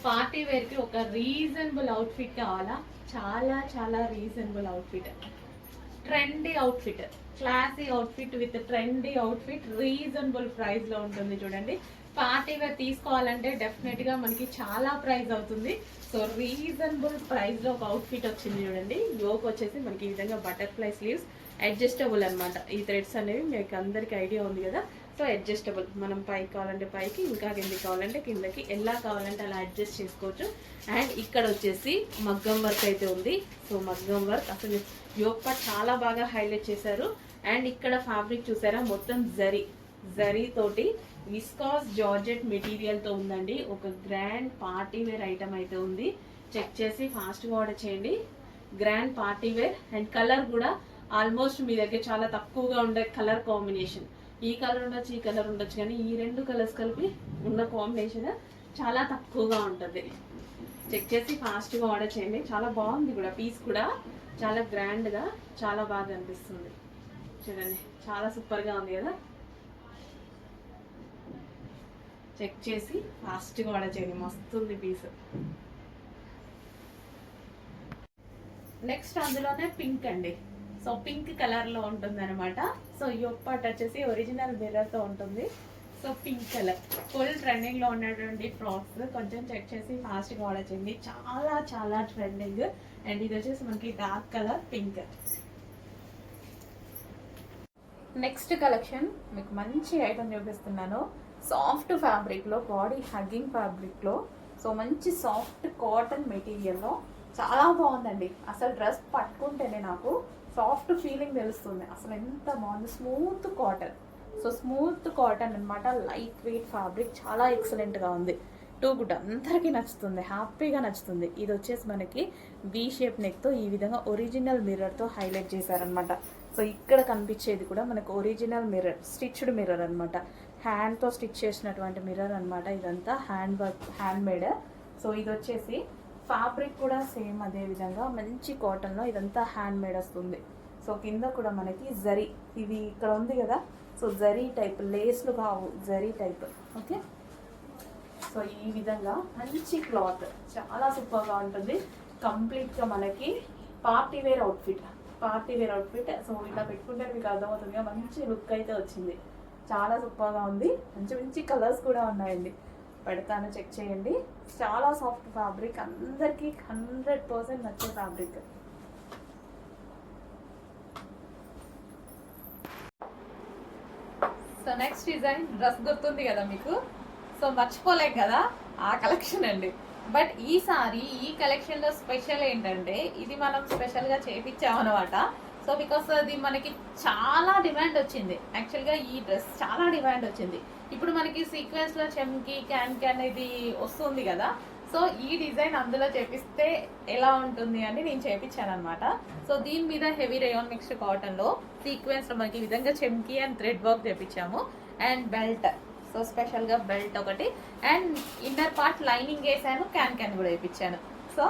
Party wear కి ఒక reasonable outfit కావాలా? చాలా చాలా reasonable outfit, trendy outfit, classy outfit with trendy outfit reasonable price లో ఉంటుంది. చూడండి, పార్టీ వేర్ తీసుకోవాలంటే డెఫినెట్ గా మనకి చాలా ప్రైస్ అవుతుంది. సో రీజనబుల్ ప్రైస్ లో ఒక అవుట్ఫిట్ వచ్చింది. చూడండి, యోక్ వచ్చేసి మనకి ఈ విధంగా బటర్ఫ్లై స్లీవ్స్, అడ్జస్టబుల్ అనమాట. ఈ థ్రెడ్స్ అనేవి మీకు అందరికి ఐడియా ఉంది కదా. సో అడ్జస్టబుల్, మనం పైకి కావాలంటే పైకి, ఇంకా కిందకి కావాలంటే కిందకి, ఎలా కావాలంటే అలా అడ్జస్ట్ చేసుకోవచ్చు. అండ్ ఇక్కడ వచ్చేసి మగ్గం వర్క్ అయితే ఉంది. సో మగ్గం వర్క్ అసలు యోక్ పార్ట్ చాలా బాగా హైలైట్ చేశారు. అండ్ ఇక్కడ ఫ్యాబ్రిక్ చూసారా, మొత్తం జరీ తోటి విస్కాస్ జార్జెట్ మెటీరియల్ తో ఉందండి. ఒక గ్రాండ్ పార్టీ వేర్ ఐటమ్ అయితే ఉంది. చెక్ చేసి ఫాస్ట్ గా ఆర్డర్ చేయండి. Grand party wear and colour కూడా ఆల్మోస్ట్ మీ దగ్గర చాలా తక్కువగా ఉండే కలర్ కాంబినేషన్. ఈ కలర్ ఉండొచ్చు, ఈ కలర్ ఉండొచ్చు, కానీ ఈ రెండు కలర్స్ కలిపి ఉన్న కాంబినేషన్ చాలా తక్కువగా ఉంటుంది. చెక్ చేసి ఫాస్ట్ గా ఆర్డర్ చేయండి. చాలా బాగుంది కూడా, పీస్ కూడా చాలా గ్రాండ్ గా చాలా బాగా అనిపిస్తుంది. చూడండి, చాలా సూపర్ గా ఉంది కదా. చెక్ చేసి ఫాస్ట్ గా ఆర్డర్ చేయండి, మస్తుంది పీస్. నెక్స్ట్ అందులోనే పింక్ అండి. సో పింక్ కలర్ లో ఉంటుంది అనమాట. సో యోక్ పార్ట్ వచ్చేసి ఒరిజినల్ మిర్రర్ తో ఉంటుంది. So pink colour full trending లో ఉన్నటువంటి ఫ్రాక్స్ కొంచెం చెక్ చేసి ఫాస్ట్ గా ఆర్డర్ చేయండి. చాలా చాలా ట్రెండింగ్. అండ్ ఇది వచ్చేసి మనకి dark colour pink. Next collection మీకు మంచి ఐటమ్ చూపిస్తున్నాను. సాఫ్ట్ ఫ్యాబ్రిక్ లో, బాడీ హగ్గింగ్ ఫ్యాబ్రిక్ లో, సో మంచి సాఫ్ట్ కాటన్ మెటీరియల్ లో చాలా బాగుందండి. అసలు డ్రెస్ పట్టుకుంటేనే నాకు సాఫ్ట్ ఫీలింగ్ తెలుస్తుంది. అసలు ఎంత బాగుంది, smooth cotton. So smooth cotton అనమాట, లైట్ వెయిట్ ఫ్యాబ్రిక్, చాలా ఎక్సలెంట్ గా ఉంది. టూ గుడ్, అందరికీ నచ్చుతుంది, హ్యాపీగా నచ్చుతుంది. ఇది వచ్చేసి మనకి వి షేప్ నెక్ తో ఈ విధంగా ఒరిజినల్ మిర్రర్ తో హైలైట్ చేశారనమాట. సో ఇక్కడ కనిపించేది కూడా మనకు ఒరిజినల్ మిర్రర్, స్టిచ్డ్ మిర్రర్ అనమాట. హ్యాండ్ తో స్టిచ్ చేసినటువంటి మిర్రర్ అనమాట. ఇదంతా hand work, hand made. So ఇది వచ్చేసి ఫ్యాబ్రిక్ కూడా సేమ్ అదే విధంగా మంచి కాటన్ లో ఇదంతా హ్యాండ్ మేడ్ వస్తుంది. సో కింద కూడా మనకి జరీ, ఇవి ఇక్కడ ఉంది కదా, సో జరీ టైప్, లేస్లు కావు, జరీ టైప్. ఓకే, సో ఈ విధంగా మంచి క్లాత్, చాలా సూపర్ గా ఉంటుంది. కంప్లీట్ గా మనకి party wear outfit, party wear outfit. So ఇలా పెట్టుకుంటే మీకు అర్థమవుతుంది, మంచి లుక్ అయితే వచ్చింది. చాలా సూపర్ గా ఉంది. మంచి మంచి కలర్స్ కూడా ఉన్నాయండి, పెడతాను, చెక్ చేయండి. చాలా సాఫ్ట్ ఫ్యాబ్రిక్, అందరికి 100% నచ్చే fabric. So next design, dress గుర్తుంది కదా మీకు, సో మర్చిపోలేం కదా, ఆ కలెక్షన్ అండి. బట్ ఈసారి ఈ కలెక్షన్ లో స్పెషల్ ఏంటంటే, ఇది మనం స్పెషల్ గా చేపించామన్నమాట. సో బికాస్ అది మనకి చాలా డిమాండ్ వచ్చింది. యాక్చువల్గా ఈ డ్రెస్ చాలా డిమాండ్ వచ్చింది. ఇప్పుడు మనకి సీక్వెన్స్ లో చెమ్కి, క్యాన్ ఇది వస్తుంది కదా. సో ఈ డిజైన్ అందులో చేపిస్తే ఎలా ఉంటుంది అని నేను చేపించాను అనమాట. సో దీని మీద హెవీ రేయాన్ మిక్స్డ్ కాటన్ లో సీక్వెన్స్ లో మనకి ఈ విధంగా చెమ్కి అండ్ థ్రెడ్ వర్క్ చేపించాము. అండ్ బెల్ట్, సో స్పెషల్ గా బెల్ట్ ఒకటి, అండ్ ఇన్నర్ పార్ట్ లైనింగ్ వేసాను, క్యాన్ కూడా వేయించాను. సో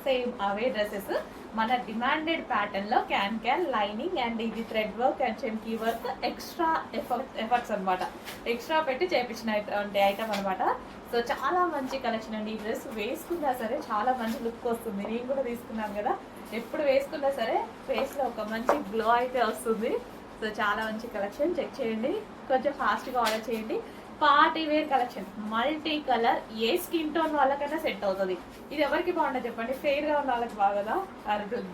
సేమ్ అవే డ్రెస్సెస్ మన డిమాండెడ్ ప్యాటర్న్ లో క్యాన్ లైనింగ్ అండ్ ఇది థ్రెడ్ వర్క్ అండ్ చెమ్కీ వర్క్, ఎక్స్ట్రా ఎఫర్ట్స్ అనమాట, ఎక్స్ట్రా పెట్టి చేపించినటువంటి ఐటమ్ అనమాట. సో చాలా మంచి కలెక్షన్ అండి. ఈ డ్రెస్ వేసుకున్నా సరే చాలా మంచి లుక్ వస్తుంది. నేను కూడా తీసుకున్నాను కదా, ఎప్పుడు వేసుకున్నా సరే ఫేస్ లో ఒక మంచి గ్లో అయితే వస్తుంది. సో చాలా మంచి కలెక్షన్, చెక్ చేయండి, కొంచెం ఫాస్ట్ గా ఆర్డర్ చేయండి. Party wear collection, multi colour, ఏ స్కిన్ టోన్ వాళ్ళకైనా సెట్ అవుతుంది. ఇది ఎవరికి బాగుంటుంది చెప్పండి? ఫెయిర్ గా ఉన్న వాళ్ళకి బాగోదా,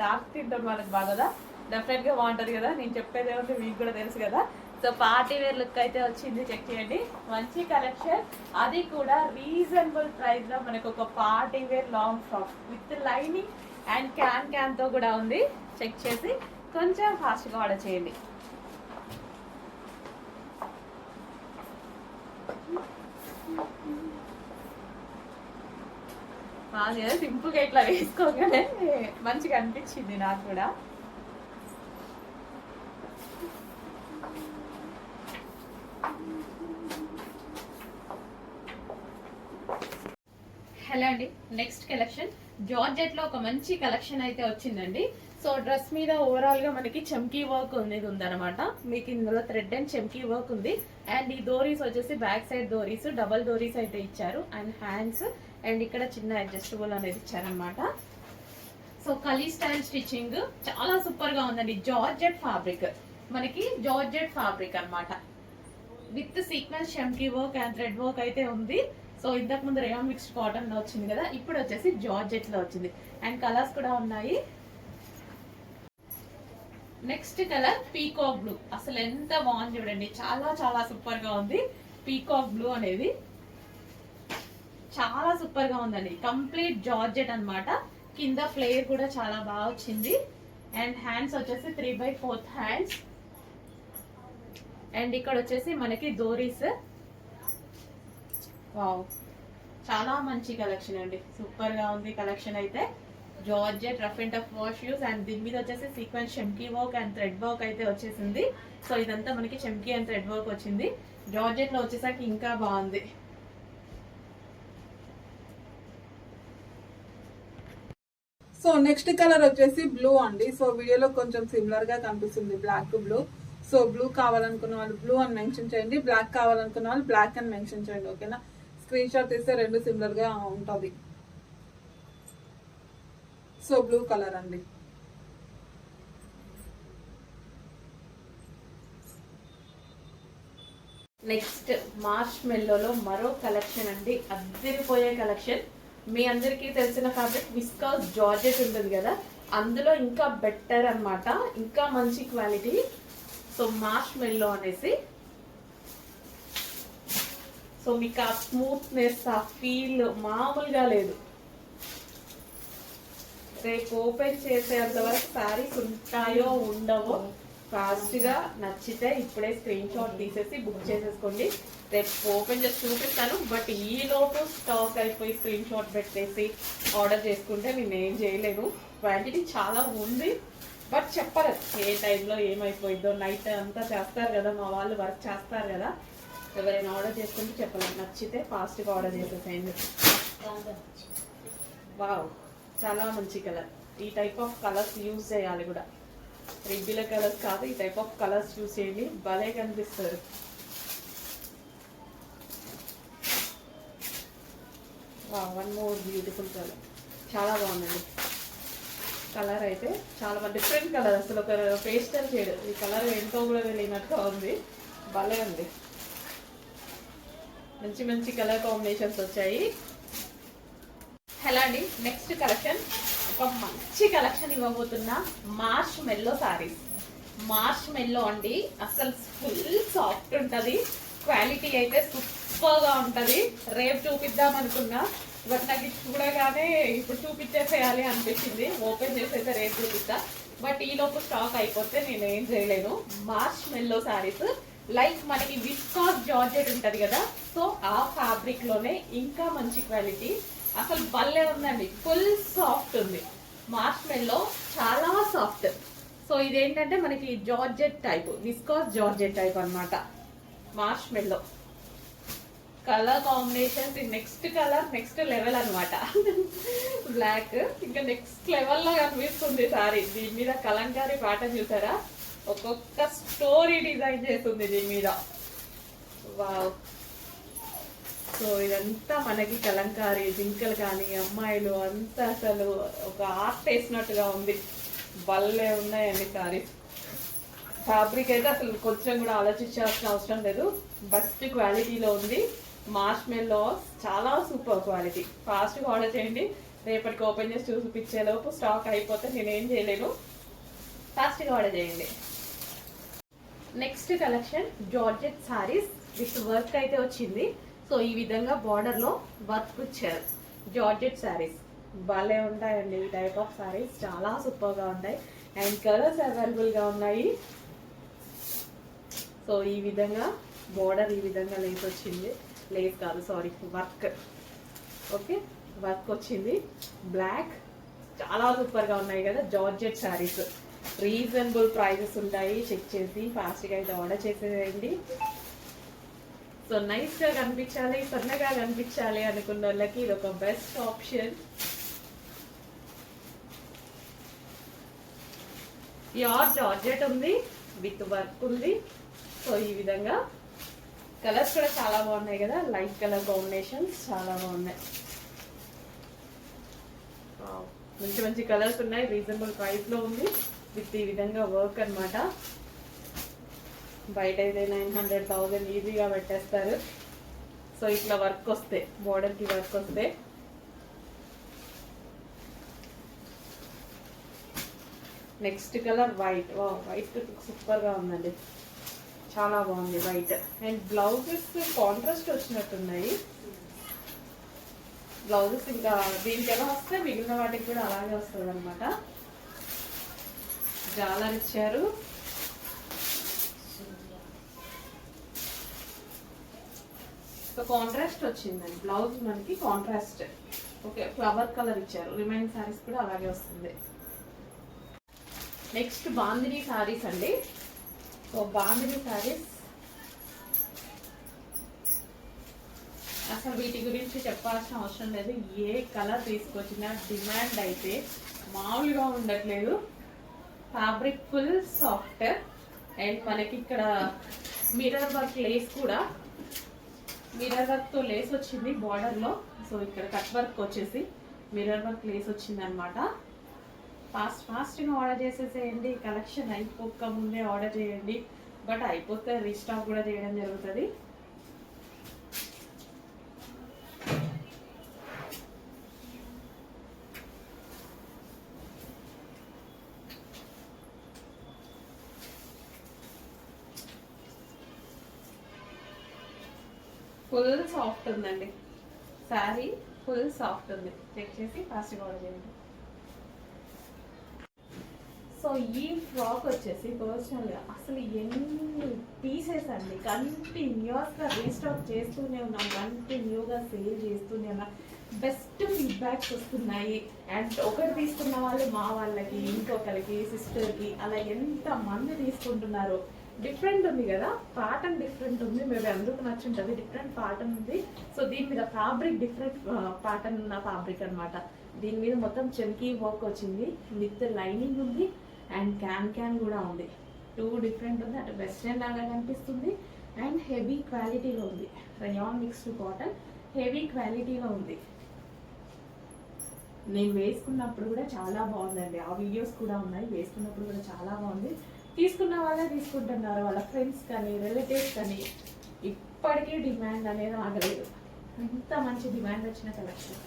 డార్క్ స్కిన్ టోన్ వాళ్ళకి బాగోదా? డెఫినెట్ గా బాగుంటది కదా, నేను చెప్పేది ఏమంటే మీకు కూడా తెలుసు కదా. సో పార్టీ వేర్ లుక్ అయితే వచ్చింది, చెక్ చేయండి. మంచి కలెక్షన్, అది కూడా రీజనబుల్ ప్రైస్ లో మనకు ఒక party wear long frock with lining and can తో కూడా ఉంది. చెక్ చేసి కొంచెం ఫాస్ట్ గా ఆర్డర్ చేయండి. బాగా సింపుల్ గా ఇట్లా వేసుకోగానే మంచిగా అనిపించింది నాకు కూడా. హలో అండి, నెక్స్ట్ కలెక్షన్ జార్జెట్ లో ఒక మంచి కలెక్షన్ అయితే వచ్చిందండి. సో డ్రెస్ మీద ఓవరాల్ గా మనకి చమ్కీ వర్క్ అనేది ఉందన్నమాట. మీకు ఇందులో థ్రెడ్ అండ్ చమ్కీ వర్క్ ఉంది. అండ్ ఈ డోరీస్ వచ్చేసి బ్యాక్ సైడ్ డోరీస్, డబల్ డోరీస్ అయితే ఇచ్చారు. అండ్ హ్యాండ్స్ అండ్ ఇక్కడ చిన్న అడ్జస్టబుల్ అనేది ఇచ్చారనమాట. సో కలీ స్టైల్ స్టిచ్చింగ్ చాలా సూపర్ గా ఉందండి. జార్జెట్ ఫ్యాబ్రిక్, మనకి జార్జెట్ ఫ్యాబ్రిక్ అన్నమాట. విత్ సీక్వెన్స్ చమ్కీ వర్క్ అండ్ థ్రెడ్ వర్క్ అయితే ఉంది. సో ఇంతకు ముందు రేయాన్ మిక్స్డ్ కాటన్ లో వచ్చింది కదా, ఇప్పుడు వచ్చేసి జార్జెట్ లో వచ్చింది. అండ్ కలర్స్ కూడా ఉన్నాయి. Next colour peacock blue. అసలు ఎంత బాగుంది చూడండి, చాలా చాలా సూపర్ గా ఉంది. పీకాక్ బ్లూ అనేది చాలా సూపర్ గా ఉందండి. కంప్లీట్ జార్జెట్ అన్నమాట. కింద ఫ్లేర్ కూడా చాలా బాగా వచ్చింది. అండ్ హ్యాండ్స్ వచ్చేసి 3/4 హ్యాండ్స్. అండ్ ఇక్కడ వచ్చేసి మనకి డోరీస్. వావ్, చాలా మంచి కలెక్షన్ అండి, సూపర్ గా ఉంది కలెక్షన్ అయితే. Georgette rough and tough wash use and దీని మీద వచ్చేసి సీక్వెన్స్ చమ్కీ వర్క్ అండ్ థ్రెడ్ వర్క్ అయితే వచ్చేసింది. సో ఇదంతా మనకి చమ్కీ అండ్ థ్రెడ్ వర్క్ వచ్చింది. జార్జెట్ లో వచ్చేసరికి ఇంకా బాగుంది. సో నెక్స్ట్ కలర్ వచ్చేసి బ్లూ అండి. సో వీడియోలో కొంచెం సిమిలర్ గా కనిపిస్తుంది, బ్లాక్ బ్లూ. సో బ్లూ కావాలనుకున్న వాళ్ళు బ్లూ అని మెన్షన్ చేయండి, బ్లాక్ కావాలనుకున్న వాళ్ళు బ్లాక్ అని మెన్షన్ చేయండి. ఓకేనా, స్క్రీన్ షాట్ తీస్తే రెండు సిమిలర్ గా ఉంటుంది. సో బ్లూ కలర్ అండి. నెక్స్ట్ మార్చ్ మెల్లోలో మరో కలెక్షన్ అండి, అద్దరిపోయే కలెక్షన్. మీ అందరికీ తెలిసిన ఫ్యాబ్రిక్ విస్కాస్ జార్జెట్ ఉంటుంది కదా, అందులో ఇంకా బెటర్ అన్నమాట, ఇంకా మంచి క్వాలిటీ. సో మార్చ్ మెల్లో అనేసి, సో మీకు ఆ స్మూత్నెస్, ఆ ఫీల్ మామూలుగా లేదు. రేపు ఓపెన్ చేసేంత వరకు శారీస్ ఉంటాయో ఉండవో, ఫాస్ట్ గా నచ్చితే ఇప్పుడే స్క్రీన్ షాట్ తీసేసి బుక్ చేసేసుకోండి. రేపు ఓపెన్ చేసి చూపిస్తాను. బట్ ఈ లోపు స్టాక్ అయిపోయి స్క్రీన్ షాట్ పెట్టేసి ఆర్డర్ చేసుకుంటే నేను ఏం చేయలేను. క్వాంటిటీ చాలా ఉంది, బట్ చెప్పరు ఏ టైంలో ఏమైపోయిందో. నైట్ అంతా చేస్తారు కదా మా వాళ్ళు, వర్క్ చేస్తారు కదా, ఎవరైనా ఆర్డర్ చేసుకుంటే చెప్పలేదు. నచ్చితే ఫాస్ట్గా ఆర్డర్ చేసేసేయండి. వావ్, చాలా మంచి కలర్. ఈ టైప్ ఆఫ్ కలర్స్ యూజ్ చేయాలి కూడా, రెగ్యులర్ కలర్స్ కాదు, ఈ టైప్ ఆఫ్ కలర్స్ యూజ్ చేయండి, భలే కనిపిస్తారు. వన్ మోర్ బ్యూటిఫుల్ కలర్, చాలా బాగుందండి కలర్ అయితే. చాలా డిఫరెంట్ కలర్, అసలు ఒక పేస్టల్ షేడ్. ఈ కలర్ ఎంతో కూడా తెలియనట్టుగా ఉంది, భలే ఉంది. మంచి మంచి కలర్ కాంబినేషన్స్ వచ్చాయి. హలో అండి, నెక్స్ట్ కలెక్షన్ ఒక మంచి కలెక్షన్ ఇవ్వబోతున్నా. మార్చ్ మెల్లో సారీస్. మార్చ్ మెల్లో అండి, అసలు ఫుల్ సాఫ్ట్ ఉంటుంది, క్వాలిటీ అయితే సూపర్ గా ఉంటది. రేపు చూపిద్దాం అనుకున్నా, బట్ నాకు ఇది చూడగానే ఇప్పుడు చూపించేసేయాలి అనిపించింది. ఓపెన్ చేసైతే రేపు చూపిస్తా, బట్ ఈ లోపు స్టాక్ అయిపోతే నేను ఏం చేయలేను. మార్చ్ మెల్లో సారీస్, లైక్ మనకి విస్కాస్ జార్జెట్ ఉంటది కదా, సో ఆ ఫ్యాబ్రిక్ లోనే ఇంకా మంచి క్వాలిటీ. అసలు భలే ఉందండి, ఫుల్ సాఫ్ట్ ఉంది. మార్చ్ మెల్లో చాలా సాఫ్ట్. సో ఇదేంటంటే మనకి georgette type, viscous georgette type అన్నమాట. మార్చ్ మెల్లో colour combinations, next colour next level అనమాట. బ్లాక్ ఇంకా నెక్స్ట్ లెవెల్ లో కనిపిస్తుంది సారీ. దీని మీద కలంకారీ ప్యాటర్న్ చూసారా, ఒక్కొక్క స్టోరీ డిజైన్ చేస్తుంది దీని మీద. వావ్, సో ఇదంతా మనకి కలంకారీ జింకలు కానీ అమ్మాయిలు అంతా అసలు ఒక ఆర్ట్ వేసినట్టుగా ఉంది. భలే ఉన్నాయండి సారీస్. ఫ్యాబ్రిక్ అయితే అసలు కొంచెం కూడా ఆలోచించాల్సిన అవసరం లేదు, బెస్ట్ క్వాలిటీలో ఉంది. మార్చ్ మెల్లో చాలా సూపర్ క్వాలిటీ. ఫాస్ట్గా ఆర్డర్ చేయండి, రేపటికి ఓపెన్ చేసి చూపించేలోపు స్టాక్ అయిపోతే నేనేం చేయలేను. ఫాస్ట్గా ఆర్డర్ చేయండి. Next collection georgette saris with work అయితే వచ్చింది. సో ఈ విధంగా బార్డర్ లో వర్క్ ఇచ్చారు. జార్జెట్ సారీస్ భలే ఉంటాయండి. ఈ టైప్ ఆఫ్ సారీస్ చాలా సూపర్ గా ఉంటాయి అండ్ కలర్స్ అవైలబుల్ గా ఉన్నాయి. సో ఈ విధంగా బార్డర్ ఈ విధంగా లేస్ వచ్చింది, లేస్ కాదు సారీ వర్క్. ఓకే, వర్క్ వచ్చింది. బ్లాక్ చాలా సూపర్ గా ఉన్నాయి కదా జార్జెట్ సారీస్. రీజనబుల్ ప్రైజెస్ ఉంటాయి, చెక్ చేసి ఫాస్ట్గా అయితే ఆర్డర్ చేసేయండి. సో నైస్ గా కనిపించాలి, సన్నగా కనిపించాలి అనుకున్న వాళ్ళకి ఇది ఒక బెస్ట్ ఆప్షన్. ప్యూర్ జార్జెట్ ఉంది, విత్ వర్క్ ఉంది. సో ఈ విధంగా కలర్స్ కూడా చాలా బాగున్నాయి కదా, లైట్ కలర్ కాంబినేషన్స్ చాలా బాగున్నాయి. మంచి మంచి కలర్స్ ఉన్నాయి, రీజనబుల్ ప్రైస్ లో ఉంది, విత్ ఈ విధంగా వర్క్ అన్నమాట. బయట అయితే 900,000 ఈజీగా పెట్టేస్తారు. సో ఇట్లా వర్క్ వస్తే, బోర్డర్ కి వర్క్ వస్తే. Next colour white. White super గా ఉందండి, చాలా బాగుంది వైట్. అండ్ బ్లౌజెస్ కాంట్రాస్ట్ వచ్చినట్టున్నాయి. బ్లౌజెస్ ఇంకా దీనికి ఎలా వస్తే మిగిలిన వాటికి కూడా అలాగే వస్తుంది అనమాట. జాలర్ ఇచ్చారు. సో కాంట్రాస్ట్ వచ్చిందండి బ్లౌజ్, మనకి కాంట్రాస్ట్. ఓకే, ఫ్లవర్ కలర్ ఇచ్చారు. రిమైనింగ్ శారీస్ కూడా అలాగే వస్తుంది. నెక్స్ట్ బాందిని శారీస్ అండి. సో బాందిని శారీస్ అసలు వీటి గురించి చెప్పాల్సిన అవసరం లేదు. ఏ కలర్ తీసుకొచ్చినా డిమాండ్ అయితే మామూలుగా ఉండట్లేదు. Fabric full soft. అండ్ మనకి ఇక్కడ మిర్రర్ వర్క్ లేస్ కూడా, మిర్రర్ వర్క్ తో లేస్ వచ్చింది బార్డర్ లో. సో ఇక్కడ కట్ వర్క్ వచ్చేసి మిర్రర్ వర్క్ లేస్ వచ్చింది అనమాట. ఫాస్ట్ గా ఆర్డర్ చేసేసేయండి, కలెక్షన్ అయిపోక ముందే ఆర్డర్ చేయండి. బట్ అయిపోతే రీస్టాక్ కూడా చేయడం జరుగుతుంది. ఫుల్ సాఫ్ట్ ఉందండి శారీ, ఫుల్ సాఫ్ట్ ఉంది. చెక్ చేసి ఫాస్ట్గా ఆర్డర్ చేయండి. సో ఈ ఫ్రాక్ వచ్చేసి పర్సనల్గా అసలు ఎన్ని పీసెస్ అండి, కంటిన్యూస్గా రీస్టాక్ చేస్తూనే ఉన్నాం, కంటిన్యూగా సేల్ చేస్తూనే ఉన్నాం. బెస్ట్ ఫీడ్బ్యాక్స్ వస్తున్నాయి. అండ్ ఒకటి తీసుకున్న వాళ్ళు మా వాళ్ళకి, ఇంకొకరికి, సిస్టర్కి, అలా ఎంత మంది తీసుకుంటున్నారు. డిఫరెంట్ ఉంది కదా, ప్యాటర్న్ డిఫరెంట్ ఉంది. మేము ఎందుకు నచ్చుంటుంది, డిఫరెంట్ ప్యాటర్న్ ఉంది. సో దీని మీద ఫ్యాబ్రిక్ డిఫరెంట్ ప్యాటర్న్ ఉన్న ఫ్యాబ్రిక్ అనమాట. దీని మీద మొత్తం చమ్కీ వర్క్ వచ్చింది, విత్ లైనింగ్ ఉంది అండ్ క్యాన్ కూడా ఉంది. 2 డిఫరెంట్ ఉంది. అటు వెస్ట్రన్ లాగా కనిపిస్తుంది అండ్ హెవీ క్వాలిటీలో ఉంది. రయాన్ మిక్స్డ్ కాటన్, హెవీ క్వాలిటీలో ఉంది. నేను వేసుకున్నప్పుడు కూడా చాలా బాగుందండి. ఆ వీడియోస్ కూడా ఉన్నాయి, వేసుకున్నప్పుడు కూడా చాలా బాగుంది. తీసుకున్న వాళ్ళే తీసుకుంటున్నారు, వాళ్ళ ఫ్రెండ్స్ కానీ రిలేటివ్స్ కానీ. ఇప్పటికీ డిమాండ్ అనేది ఆగలేదు. ఇంత మంచి డిమాండ్ వచ్చిన కలెక్షన్.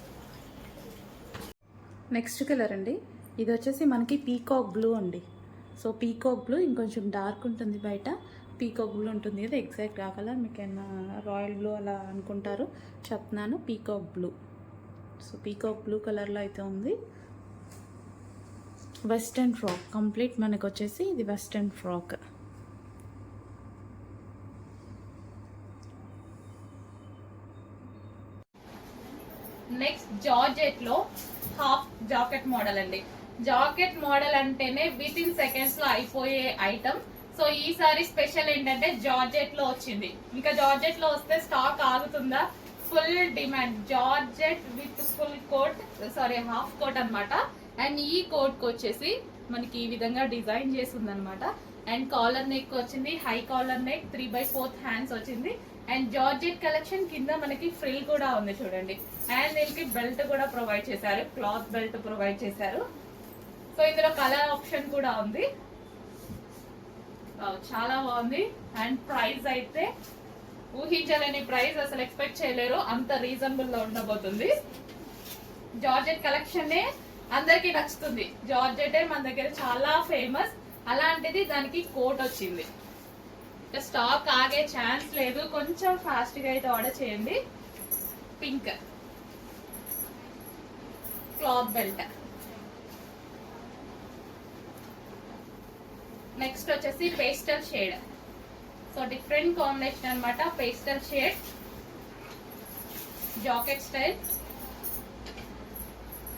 నెక్స్ట్ కలర్ అండి, ఇది వచ్చేసి మనకి పీకాక్ బ్లూ అండి. సో పీకాక్ బ్లూ ఇంకొంచెం డార్క్ ఉంటుంది, బయట పీకాక్ బ్లూ ఉంటుంది. ఇది ఎగ్జాక్ట్ ఆ కలర్ మీకు ఏమన్నా రాయల్ బ్లూ అలా అనుకుంటారు, చెప్తున్నాను. Peacock blue. So peacock blue కలర్లో అయితే ఉంది. వెస్టర్న్ ఫ్రాక్ కంప్లీట్ మనకు వచ్చేసి ఇది వెస్టర్న్ ఫ్రాక్. నెక్స్ట్ జార్జెట్ లో హాఫ్ జాకెట్ మోడల్ అండి. జాకెట్ మోడల్ అంటేనే విత్ ఇన్ సెకండ్స్ లో అయిపోయే ఐటమ్. సో ఈసారి స్పెషల్ ఏంటంటే జార్జెట్ లో వచ్చింది. ఇంకా జార్జెట్ లో వస్తే స్టాక్ ఆగుతుందా? Full demand. Georgette with full coat, sorry half coat అన్నమాట. అండ్ ఈ కోట్ కి వచ్చేసి మనకి ఈ విధంగా డిజైన్ చేసి ఉందన్నమాట. అండ్ కాలర్ నెక్ వచ్చింది, హై కాలర్ నెక్, 3/4 హ్యాండ్స్ వచ్చింది. అండ్ జార్జెట్ కలెక్షన్ కింద మనకి ఫ్రిల్ కూడా ఉంది చూడండి. అండ్ దీనికి బెల్ట్ కూడా ప్రొవైడ్ చేశారు, క్లాత్ బెల్ట్ ప్రొవైడ్ చేశారు. సో ఇందులో కలర్ ఆప్షన్ కూడా ఉంది. చాలా బాగుంది. అండ్ ప్రైస్ అయితే ఊహించలేని ప్రైస్, అసలు ఎక్స్పెక్ట్ చేయలేరు, అంత రీజనబుల్ లో ఉండబోతుంది. జార్జెట్ కలెక్షన్ అందరికి నచ్చుతుంది. జార్జెటే మన దగ్గర చాలా ఫేమస్. అలాంటిది దానికి కోట్ వచ్చింది. స్టాక్ ఆగే ఛాన్స్ లేదు, కొంచెం ఫాస్ట్ గా అయితే ఆర్డర్ చేయండి. Pink cloth belt. నెక్స్ట్ వచ్చేసి pastel shade. So different combination అన్నమాట. Pastel shade jacket style.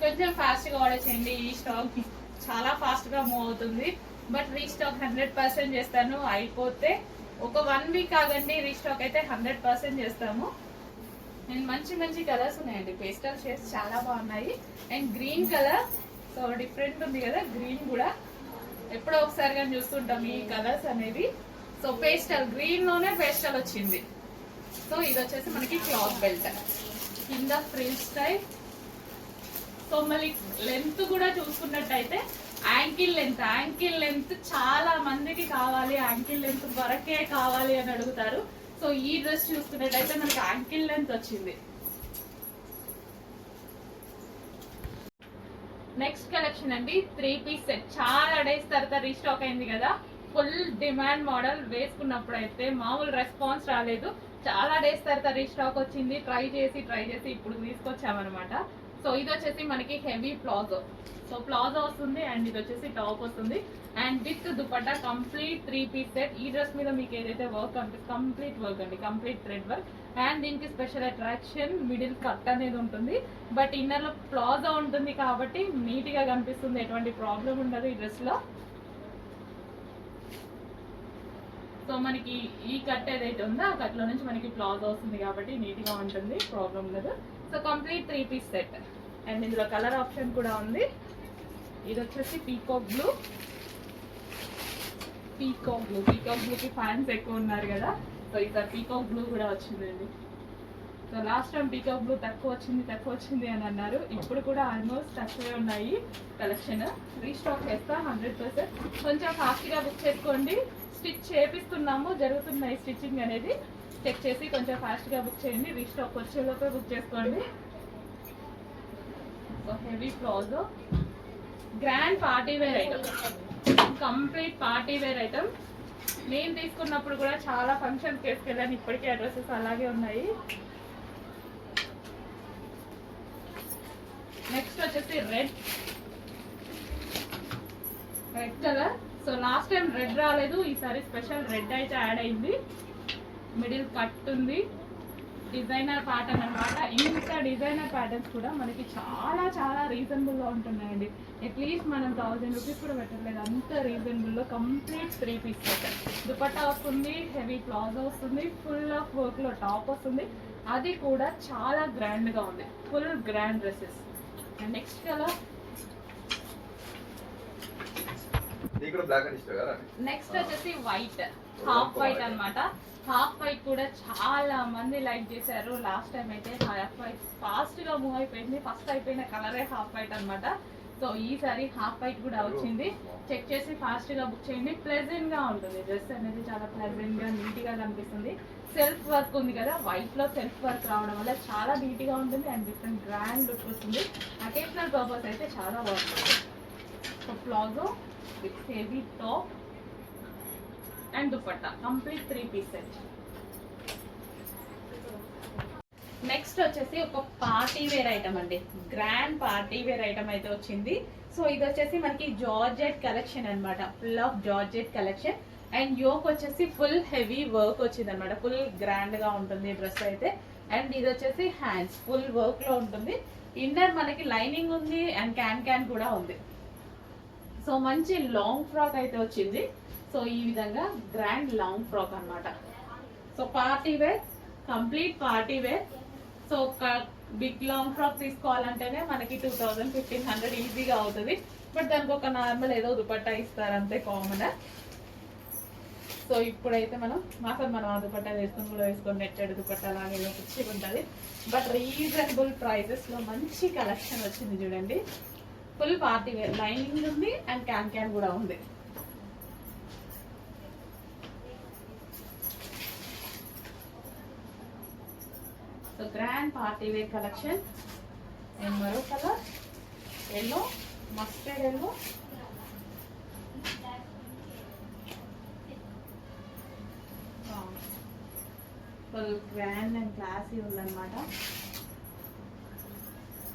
కొంచెం ఫాస్ట్ గా ఆర్డర్ చేయండి. ఈ స్టాక్ చాలా ఫాస్ట్ గా మూవ్ అవుతుంది. బట్ రీస్టాక్ 100% చేస్తాను. అయిపోతే ఒక 1 వీక్ ఆగండి, రీస్టాక్ అయితే 100% చేస్తాము. అండ్ మంచి మంచి కలర్స్ ఉన్నాయండి. పేస్టల్ షేడ్స్ చాలా బాగున్నాయి. And green colour, so different ఉంది కదా గ్రీన్ కూడా. ఎప్పుడో ఒకసారి కానీ చూస్తుంటాం ఈ కలర్స్ అనేది. సో పేస్టల్ గ్రీన్ లోనే పేస్టల్ వచ్చింది. సో ఇది వచ్చేసి మనకి క్లాత్ బెల్ట్, కింద ఫ్రిల్ స్టైల్. సో మళ్ళీ లెంత్ కూడా చూసుకున్నట్టయితే యాంకిల్ లెంత్ చాలా మందికి కావాలి, యాంకిల్ లెంత్ వరకే కావాలి అని అడుగుతారు. సో ఈ డ్రెస్ చూసుకున్నట్టయితే మనకి యాంకిల్ లెంత్ వచ్చింది. నెక్స్ట్ కలెక్షన్ అండి 3 పీస్ సెట్. చాలా డేస్ తర్వాత రీస్టాక్ అయింది కదా, ఫుల్ డిమాండ్ మోడల్. వేసుకున్నప్పుడు అయితే మామూలు రెస్పాన్స్ రాలేదు, చాలా డేస్ తర్వాత రీస్టాక్ వచ్చింది. ట్రై చేసి ఇప్పుడు తీసుకొచ్చామన్నమాట. సో ఇది వచ్చేసి మనకి హెవీ ప్లాజో. సో ప్లాజో వస్తుంది అండ్ ఇది వచ్చేసి టాప్ వస్తుంది and with dupatta. Complete 3 piece set. ఈ డ్రెస్ మీద మీకు ఏదైతే వర్క్ అనిపిస్తుంది కంప్లీట్ వర్క్ అండి, కంప్లీట్ థ్రెడ్ వర్క్. అండ్ దీనికి స్పెషల్ అట్రాక్షన్ మిడిల్ కట్ అనేది ఉంటుంది, బట్ ఇన్నర్ లో ప్లాజో ఉంటుంది కాబట్టి నీట్ గా కనిపిస్తుంది, ఎటువంటి ప్రాబ్లం ఉండదు ఈ డ్రెస్ లో. సో మనకి ఈ కట్ ఏదైతే ఉందో ఆ కట్ లో నుంచి మనకి ప్లాజో వస్తుంది కాబట్టి నీట్ గా ఉంటుంది, ప్రాబ్లం ఉండదు. So complete 3 piece set and ఇందులో కలర్ ఆప్షన్ కూడా ఉంది. ఇది వచ్చేసి పీకాక్ బ్లూ. పీకాక్ బ్లూకి ఫ్యాన్స్ ఎక్కువ ఉన్నారు కదా, సో ఈసారి పీకాక్ బ్లూ కూడా వచ్చిందండి. So last time peacock blue తక్కువ వచ్చింది అని అన్నారు, ఇప్పుడు కూడా ఆల్మోస్ట్ తక్కువే ఉన్నాయి కలెక్షన్. రీస్టాక్ చేస్తా 100%. కొంచెం ఫాస్ట్గా బుక్ చేసుకోండి, స్టిచ్ చేపిస్తున్నాము, జరుగుతున్నాయి స్టిచ్చింగ్ అనేది. చెక్ చేసి కొంచెం ఫాస్ట్గా బుక్ చేయండి, రీస్టాక్ వచ్చేలోపే బుక్ చేసుకోండి. So heavy palazzo, grand party wear item, complete party wear item. నేను తీసుకున్నప్పుడు కూడా చాలా ఫంక్షన్స్ వేసుకెళ్ళాను, ఇప్పటికీ ఆ డ్రెస్సెస్ అలాగే ఉన్నాయి. నెక్స్ట్ వచ్చేసి red colour. So last time red రాలేదు, ఈసారి స్పెషల్ రెడ్ అయితే యాడ్ అయింది. మిడిల్ కట్ ఉంది, డిజైనర్ ప్యాటర్న్ అనమాట. ఇంత డిజైనర్ ప్యాటర్న్స్ కూడా మనకి చాలా రీజనబుల్గా ఉంటున్నాయండి. అట్లీస్ట్ మనం 1000 రూపీస్ కూడా పెట్టలేదు, అంత రీజనబుల్లో. Complete 3 piece set. దుపట్టా వస్తుంది, హెవీ ప్లాజో వస్తుంది, ఫుల్ ఆఫ్ వర్క్లో టాప్ వస్తుంది, అది కూడా చాలా గ్రాండ్గా ఉంది, full grand dresses. And next colour next వచ్చేసి వైట్, హాఫ్ వైట్ అన్నమాట. హాఫ్ వైట్ కూడా చాలా మంది లైక్ చేశారు. లాస్ట్ టైం అయితే హాఫ్ వైట్ ఫాస్ట్ గా మూవ్ అయిపోయింది, ఫస్ట్ అయిపోయిన కలరే హాఫ్ వైట్ అన్నమాట. సో ఈసారి హాఫ్ వైట్ కూడా వచ్చింది, చెక్ చేసి ఫాస్ట్ గా బుక్ చేయండి. ప్లెజెంట్ గా ఉంటుంది డ్రెస్ అనేది, చాలా ప్లెజెంట్ గా నీట్ గా కనిపిస్తుంది. సెల్ఫ్ వర్క్ ఉంది కదా, వైట్ లో సెల్ఫ్ వర్క్ రావడం వల్ల చాలా నీట్ గా ఉంటుంది అండ్ డిఫరెంట్ గ్రాండ్ లుక్ వస్తుంది. అకేషనల్ పర్పస్ అయితే చాలా బాగుంటుంది. So palazzo with heavy top and dupatta, complete 3 piece set. Next వచ్చేసి ఒక పార్టీ వేర్ ఐటమ్ అండి, గ్రాండ్ పార్టీ వేర్ ఐటమ్ అయితే వచ్చింది. సో ఇది వచ్చేసి మనకి జార్జెట్ కలెక్షన్ అన్నమాట, full of georgette collection. And yoke వచ్చేసి ఫుల్ హెవీ వర్క్ వచ్చింది అనమాట, ఫుల్ గ్రాండ్ గా ఉంటుంది డ్రెస్ అయితే. అండ్ ఇది వచ్చేసి హ్యాండ్స్ ఫుల్ వర్క్ లో ఉంటుంది. ఇన్నర్ మనకి లైనింగ్ ఉంది అండ్ క్యాన్ కూడా ఉంది. సో మంచి లాంగ్ ఫ్రాక్ అయితే వచ్చింది. సో ఈ విధంగా గ్రాండ్ లాంగ్ ఫ్రాక్ అన్నమాట. So party wear, complete party wear. So ఒక బిగ్ లాంగ్ ఫ్రాక్ తీసుకోవాలంటేనే మనకి 2000-1500 ఈజీగా అవుతుంది, బట్ దానికి ఒక నార్మల్ ఏదో దుపట్టా ఇస్తారు అంతే, కామన్. సో ఇప్పుడైతే మనం ఆ దుపట్టా వేసుకొని కూడా వేసుకొని నెట్టెడ్ దుపట్టా లాగా పిచ్చిగా ఉంటుంది, బట్ రీజనబుల్ ప్రైజెస్ లో మంచి కలెక్షన్ వచ్చింది చూడండి. ఫుల్ పార్టీ వేర్, లైనింగ్ ఉంది అండ్ క్యాన్ కూడా ఉంది. So grand party wear collection. And మరో colour yellow, mustard yellow. Full grand and classy ఉందన్నమాట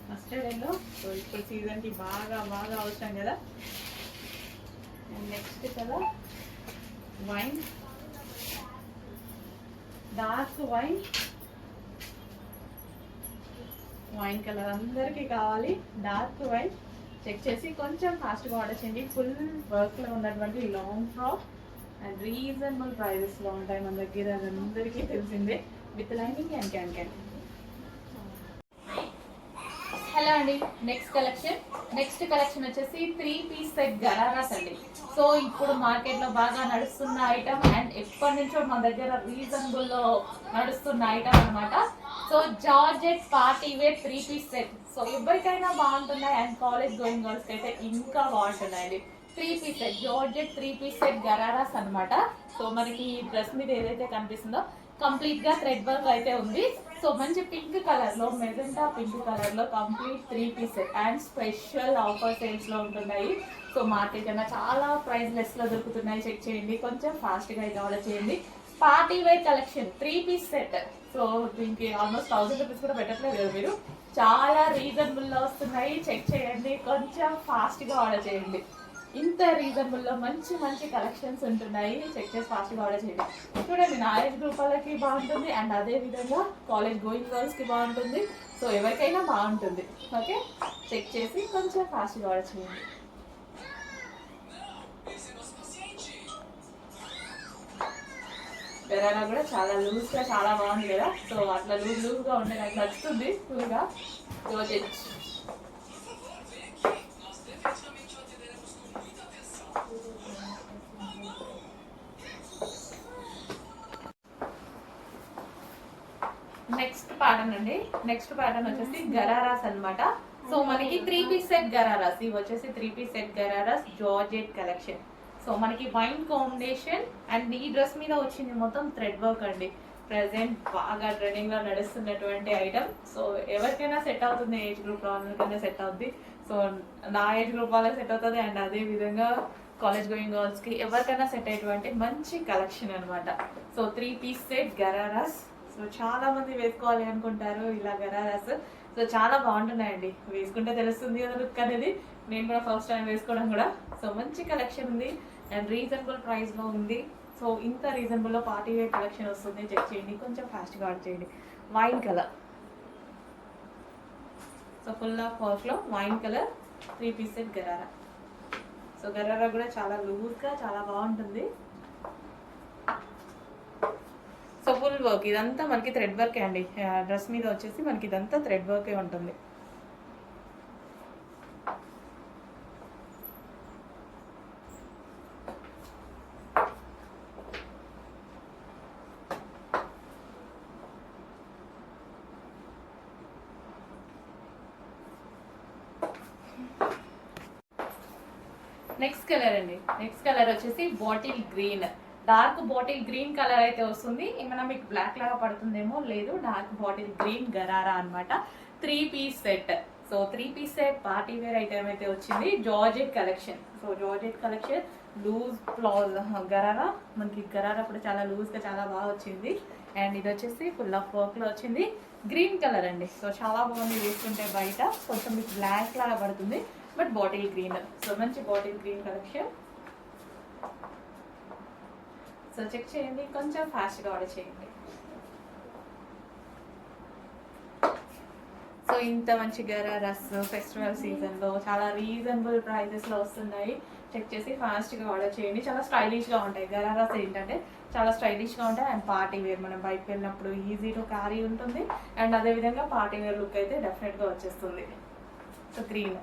మస్టర్డ్ ఎల్లో. సో ఇప్పుడు సీజన్ కి బాగా అవసరం కదా. And next colour wine, dark wine colour అందరికీ కావాలి, డార్క్ వైన్. చెక్ చేసి కొంచెం ఫాస్ట్గా ఆర్డర్ చేయండి. ఫుల్ వర్క్లో ఉన్నటువంటి లాంగ్ ఫ్రాక్ అండ్ రీజనబుల్ ప్రైజెస్లో ఉంటాయి మన దగ్గర, అది అందరికీ తెలిసిందే, with lining and can. Hello అండి నెక్స్ట్ కలెక్షన్ వచ్చేసి 3-piece సెట్ గరారాస్ అండి. సో ఇప్పుడు మార్కెట్ లో బాగా నడుస్తున్న ఐటమ్ అండ్ ఎప్పటి నుంచో మన దగ్గర రీజనబుల్ లో నడుస్తున్న ఐటమ్ అన్నమాట. So georgette party wear 3-piece set. So ఎవరికైనా బాగుంటున్నాయి అండ్ కాలేజ్ గోయింగ్ గర్ల్స్ అయితే ఇంకా బాగుంటున్నాయండి. 3-piece set georgette 3-piece set ghararas అన్నమాట. సో మనకి ఈ డ్రెస్ మీద ఏదైతే కనిపిస్తుందో కంప్లీట్ గా థ్రెడ్ వర్క్ అయితే ఉంది. సో మంచి పింక్ కలర్ లో, మెజెంటా పింక్ కలర్ లో complete 3-piece set and special offer sales లో ఉంటున్నాయి. సో మార్కెట్ కన్నా చాలా ప్రైస్ లెస్ లో దొరుకుతున్నాయి. చెక్ చేయండి, కొంచెం ఫాస్ట్ గా అయితే ఆర్డర్ చేయండి. Party wear collection 3-piece set. So దీనికి ఆల్మోస్ట్ 1000 రూపీస్ కూడా పెట్టట్లేదు కదా మీరు. చాలా రీజనబుల్ లో వస్తున్నాయి. చెక్ చేయండి, కొంచెం ఫాస్ట్ గా ఆర్డర్ చేయండి. ఇంత రీజనబుల్ లో మంచి మంచి కలెక్షన్స్ ఉంటున్నాయి. చెక్ చేసి ఫాస్ట్ గా ఆర్డర్ చేయండి. చూడండి, నా ఏజ్ గ్రూప్ వాళ్ళకి బాగుంటుంది అండ్ అదే విధంగా కాలేజ్ గోయింగ్ గర్ల్స్ కి బాగుంటుంది. సో ఎవరికైనా బాగుంటుంది. ఓకే, చెక్ చేసి కొంచెం ఫాస్ట్ గా ఆర్డర్ చేయండి. గరారా కూడా చాలా లూజ్ గా చాలా బాగుంది కదా. సో అట్లా లూజ్ గా ఉండే నాకు నచ్చుతుంది ఫుల్ గా. నెక్స్ట్ ప్యాటర్న్ వచ్చేసి గరారాస్ అన్నమాట. సో మనకి 3-piece సెట్ గరారాస్. ఇవి వచ్చేసి 3-piece set ghararas georgette collection. So మనకి వైన్ కాంబినేషన్ అండ్ ఈ డ్రెస్ మీద వచ్చింది మొత్తం థ్రెడ్ వర్క్ అండి. ప్రెసెంట్ బాగా ట్రెండింగ్ లో నడుస్తున్నటువంటి ఐటమ్. సో ఎవరికైనా సెట్ అవుతుంది, ఏజ్ గ్రూప్ వాళ్ళకైనా సెట్ అవుతుంది. సో నా ఏజ్ గ్రూప్ వాళ్ళకి సెట్ అవుతుంది అండ్ అదే విధంగా కాలేజ్ గోయింగ్ గర్ల్స్ కి ఎవరికైనా సెట్ అయ్యేటువంటి మంచి కలెక్షన్ అనమాట. So 3-piece set ghararas. So చాలా మంది వేసుకోవాలి అనుకుంటారు ఇలా గరారాస్. సో చాలా బాగుంటున్నాయండి, వేసుకుంటే తెలుస్తుంది కదా లుక్ అనేది. నేను కూడా ఫస్ట్ టైం వేసుకోవడం కూడా. సో మంచి కలెక్షన్ ఉంది అండ్ రీజనబుల్ ప్రైస్ లో ఉంది. సో ఇంత రీజనబుల్ లో పార్టీ వేర్ కలెక్షన్ వస్తుంది. చెక్ చేయండి, కొంచెం ఫాస్ట్ గా ఆర్డర్ చేయండి. Wine colour. So full of work లో wine colour 3-piece set gharara. So gharara కూడా చాలా లూజ్ గా చాలా బాగుంటుంది. సో ఫుల్ వర్క్ ఇదంతా మనకి థ్రెడ్ వర్క్ అండి. డ్రెస్ మీద వచ్చేసి మనకి ఇదంతా థ్రెడ్ వర్కే ఉంటుంది. నెక్స్ట్ కలర్ వచ్చేసి bottle green. Dark bottle green colour అయితే వస్తుంది. ఏమైనా మీకు బ్లాక్ లాగా పడుతుందేమో, లేదు, డార్క్ బాటిల్ గ్రీన్ గరారా అన్నమాట. 3-piece set. So 3-piece set party wear item అయితే వచ్చింది. Georgette collection. So georgette collection loose ఫ్లాజ్ గరారా. మనకి గరారా కూడా చాలా లూజ్ గా చాలా బాగా వచ్చింది. అండ్ ఇది వచ్చేసి ఫుల్ ఆఫ్ వర్క్ లో వచ్చింది. గ్రీన్ కలర్ అండి. సో చాలా బాగుంది వేసుకుంటే. బయట కొంచెం మీకు బ్లాక్ లాగా పడుతుంది బట్ బాటిల్ గ్రీన్. సో మంచి bottle green collection. So check చేయండి, కొంచెం ఫాస్ట్గా ఆర్డర్ చేయండి. సో ఇంత మంచి గరారాస్ ఫెస్టివల్ సీజన్లో చాలా రీజనబుల్ ప్రైజెస్లో వస్తున్నాయి. చెక్ చేసి ఫాస్ట్గా ఆర్డర్ చేయండి. చాలా స్టైలిష్గా ఉంటాయి గరారాస్. ఏంటంటే చాలా స్టైలిష్గా ఉంటాయి అండ్ పార్టీ వేర్. మనం బయటకు వెళ్ళినప్పుడు ఈజీ టు క్యారీ ఉంటుంది అండ్ అదేవిధంగా పార్టీ వేర్ లుక్ అయితే డెఫినెట్గా వచ్చేస్తుంది. So green.